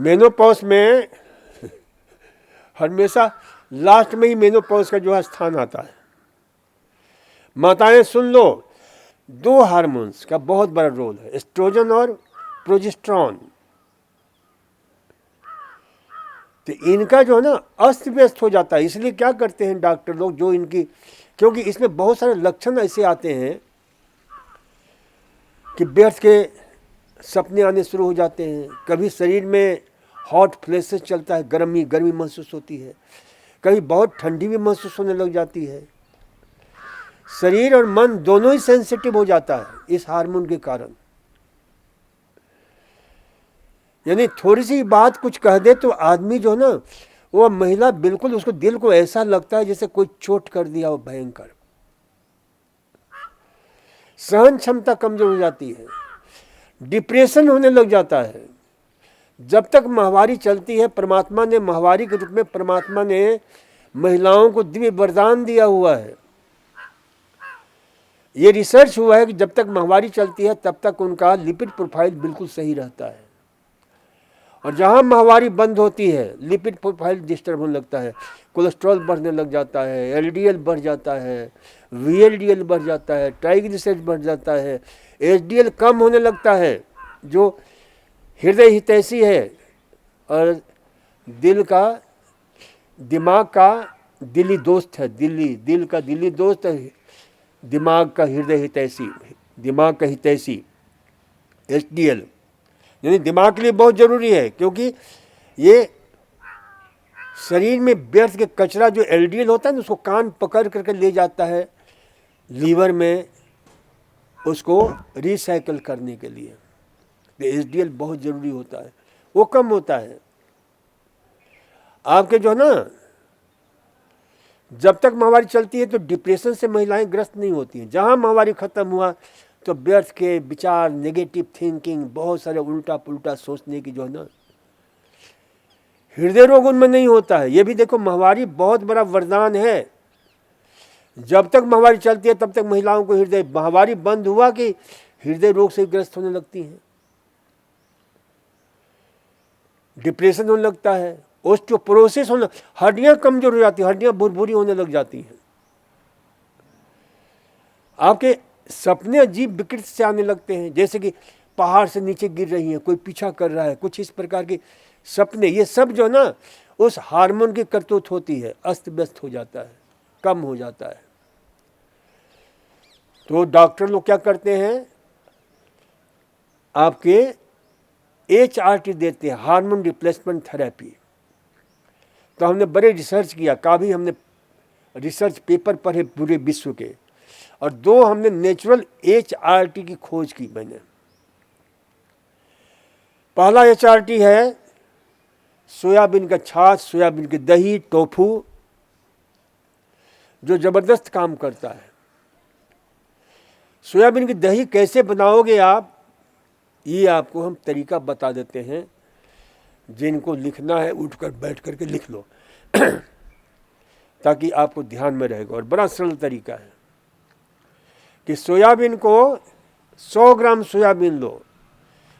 Menopause में हमेशा last में ही मेनोपॉज का जो है स्थान आता है। माताएं सुन लो, 2 हार्मोन्स का बहुत बड़ा रोल है, एस्ट्रोजन और प्रोजेस्टेरॉन। तो इनका जो है ना अस्त व्यस्त हो जाता है। इसलिए क्या करते हैं डॉक्टर लोग, जो इनकी, क्योंकि इसमें बहुत सारे लक्षण ऐसे आते हैं कि व्यर्थ के सपने आने शुरू हो जाते हैं। कभी शरीर में हॉट फ्लैशेस चलता है, गर्मी गर्मी महसूस होती है, कभी बहुत ठंडी भी महसूस होने लग जाती है। शरीर और मन दोनों ही सेंसिटिव हो जाता है इस हार्मोन के कारण। यानी थोड़ी सी बात कुछ कह दे तो आदमी जो है ना, वो महिला बिल्कुल उसको दिल को ऐसा लगता है जैसे कोई चोट कर दिया हो भयंकर। सहन क्षमता कमजोर हो जाती है, डिप्रेशन होने लग जाता है। जब तक माहवारी चलती है, परमात्मा ने माहवारी के रूप में परमात्मा ने महिलाओं को दिव्य वरदान दिया हुआ है। ये रिसर्च हुआ है कि जब तक माहवारी चलती है तब तक उनका लिपिड प्रोफाइल बिल्कुल सही रहता है, और जहाँ माहवारी बंद होती है लिपिड प्रोफाइल डिस्टर्ब होने लगता है, कोलेस्ट्रॉल बढ़ने लग जाता है, एलडीएल बढ़ जाता है, वीएलडीएल बढ़ जाता है, ट्राइग्लिसराइड बढ़ जाता है, एचडीएल कम होने लगता है, जो हृदय हितैषी है और दिल का, दिमाग का दिली दोस्त है। दिल का दिली दोस्त है, दिमाग का हृदय हितैषी, दिमाग का हितैषी एचडीएल, यानी दिमाग के लिए बहुत जरूरी है। क्योंकि ये शरीर में व्यर्थ के कचरा जो एलडीएल होता है ना, उसको कान पकड़ करके ले जाता है लीवर में, उसको रिसाइकल करने के लिए। तो एचडीएल बहुत जरूरी होता है, वो कम होता है। आपके जो है ना, जब तक माहवारी चलती है तो डिप्रेशन से महिलाएं ग्रस्त नहीं होती हैं। जहाँ माहवारी खत्म हुआ तो व्यर्थ के विचार, नेगेटिव थिंकिंग, बहुत सारे उल्टा पुल्टा सोचने की जो है ना, हृदय रोग उनमें नहीं होता है। ये भी देखो, माहवारी बहुत बड़ा वरदान है। जब तक माहवारी चलती है तब तक महिलाओं को हृदय, माहवारी बंद हुआ कि हृदय रोग से ग्रस्त होने लगती हैं, डिप्रेशन होने लगता है, ओस्टियोपोरोसिस होने, हड्डियां कमजोर हो जाती हैं, हड्डियां भुरभुरी होने लग जाती हैं। आपके सपने अजीब विकृत से आने लगते हैं, जैसे कि पहाड़ से नीचे गिर रही हैं, कोई पीछा कर रहा है, कुछ इस प्रकार के सपने। ये सब जो ना उस हार्मोन की करतूत होती है, अस्त व्यस्त हो जाता है, कम हो जाता है। तो डॉक्टर लोग क्या करते हैं, आपके HRT देते हैं, हार्मोन रिप्लेसमेंट थेरेपी। तो हमने बड़े रिसर्च किया, काफ़ी हमने रिसर्च पेपर पढ़े पूरे विश्व के, और 2 हमने नेचुरल HRT की खोज की मैंने। पहला HRT है सोयाबीन का छाछ, सोयाबीन की दही, टोफू, जो जबरदस्त काम करता है। सोयाबीन की दही कैसे बनाओगे आप, ये आपको हम तरीका बता देते हैं। जिनको लिखना है उठकर बैठ करके लिख लो ताकि आपको ध्यान में रहेगा। और बड़ा सरल तरीका है कि सोयाबीन को 100 ग्राम सोयाबीन लो,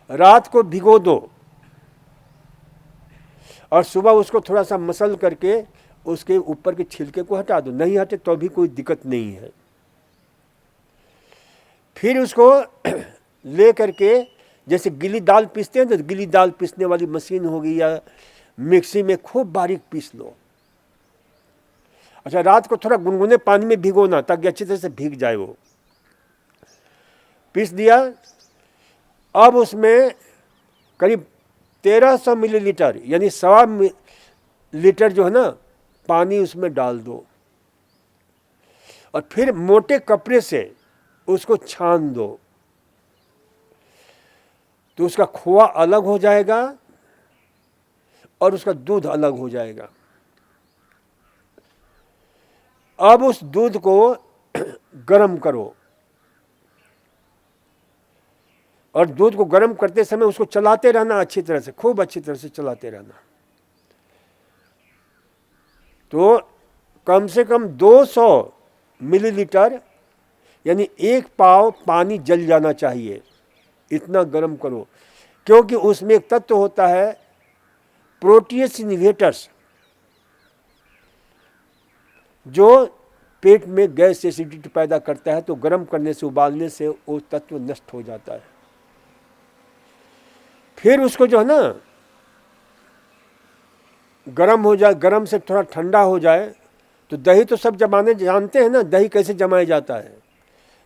रात को भिगो दो और सुबह उसको थोड़ा सा मसल करके उसके ऊपर के छिलके को हटा दो। नहीं हटे तो भी कोई दिक्कत नहीं है। फिर उसको ले करके, जैसे गिली दाल पीसते हैं तो गिली दाल पीसने वाली मशीन होगी या मिक्सी में खूब बारीक पीस लो। अच्छा, रात को थोड़ा गुनगुने पानी में भिगोना ताकि अच्छी तरह से भीग जाए। वो पीस दिया। अब उसमें करीब 1300 मिलीलीटर यानी 1.25 लीटर जो है ना पानी उसमें डाल दो, और फिर मोटे कपड़े से उसको छान दो। तो उसका खोआ अलग हो जाएगा और उसका दूध अलग हो जाएगा। अब उस दूध को गर्म करो, और दूध को गर्म करते समय उसको चलाते रहना अच्छी तरह से, खूब अच्छी तरह से चलाते रहना। तो कम से कम 200 मिलीलीटर यानी 1 पाव पानी जल जाना चाहिए, इतना गर्म करो। क्योंकि उसमें एक तत्व होता है प्रोटीएस इनहिबिटर्स जो पेट में गैस एसिडिटी पैदा करता है, तो गर्म करने से, उबालने से वो तत्व नष्ट हो जाता है। फिर उसको जो है ना गर्म हो जाए, गर्म से थोड़ा ठंडा हो जाए, तो दही तो सब जमाने जानते हैं ना, दही कैसे जमाया जाता है।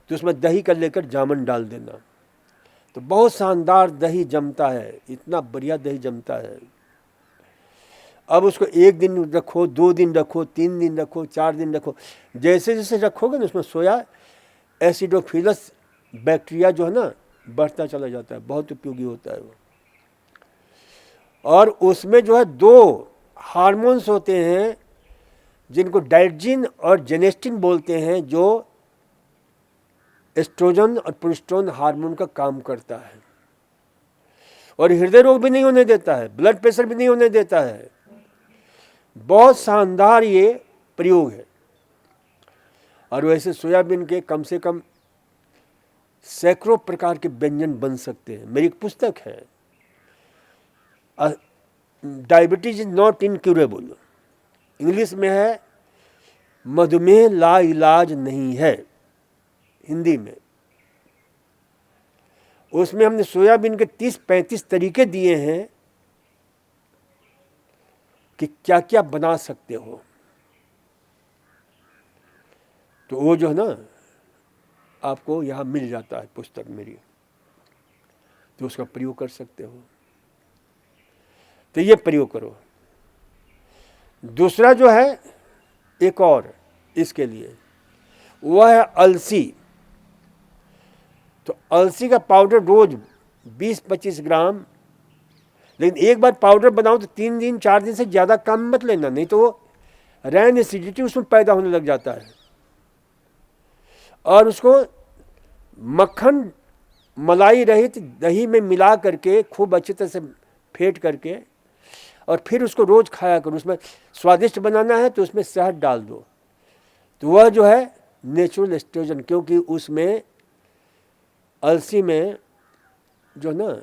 तो उसमें दही का लेकर जामन डाल देना, तो बहुत शानदार दही जमता है, इतना बढ़िया दही जमता है। अब उसको 1 दिन रखो, 2 दिन रखो, 3 दिन रखो, 4 दिन रखो, जैसे जैसे रखोगे ना उसमें सोया एसिडोफिलस बैक्टीरिया जो है ना बढ़ता चला जाता है, बहुत उपयोगी होता है वो। और उसमें जो है 2 हार्मोन्स होते हैं जिनको डाइट्रिन और जेनेस्टिन बोलते हैं, जो एस्ट्रोजन और प्रोजेस्टेरोन हार्मोन का काम करता है, और हृदय रोग भी नहीं होने देता है, ब्लड प्रेशर भी नहीं होने देता है। बहुत शानदार ये प्रयोग है। और वैसे सोयाबीन के कम से कम सैकड़ों प्रकार के व्यंजन बन सकते हैं। मेरी एक पुस्तक है, diabetes is not incurable, English में है मधुमेह ला इलाज नहीं है, हिंदी में। उसमें हमने सोयाबीन के 30-35 तरीके दिए हैं कि क्या क्या बना सकते हो। तो वो जो है ना आपको यहाँ मिल जाता है पुस्तक मेरी, तो उसका प्रयोग कर सकते हो। तो ये प्रयोग करो। दूसरा जो है एक और इसके लिए, वह है अलसी। तो अलसी का पाउडर रोज 20-25 ग्राम, लेकिन एक बार पाउडर बनाओ तो 3 दिन 4 दिन से ज़्यादा कम मत लेना, नहीं तो वो रैन एसिडिटी उसमें पैदा होने लग जाता है। और उसको मक्खन मलाई रहित दही में मिला करके खूब अच्छी तरह से फेंट करके, और फिर उसको रोज़ खाया करो। उसमें स्वादिष्ट बनाना है तो उसमें शहद डाल दो, तो वह जो है नेचुरल एस्ट्रोजन, क्योंकि उसमें अलसी में जो ना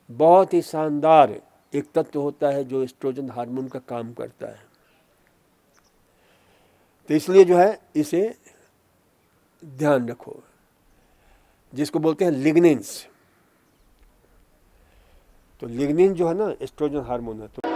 बहुत ही शानदार एक तत्व होता है जो एस्ट्रोजन हार्मोन का काम करता है। तो इसलिए जो है इसे ध्यान रखो, जिसको बोलते हैं लिग्निन्स। तो लिग्निन जो है ना एस्ट्रोजन हार्मोन है। तो